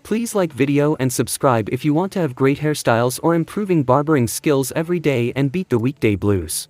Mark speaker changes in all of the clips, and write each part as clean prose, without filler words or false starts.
Speaker 1: Please like video and subscribe if you want to have great hairstyles or improving barbering skills every day and beat the weekday blues.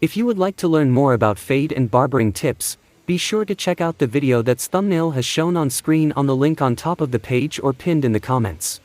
Speaker 1: If you would like to learn more about fade and barbering tips, be sure to check out the video that's thumbnail has shown on screen on the link on top of the page or pinned in the comments.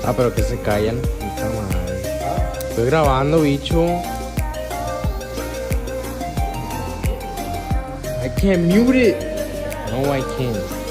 Speaker 2: Ah, pero que se callan. Puta madre. Estoy grabando, bicho. I can't mute it. No, I can't.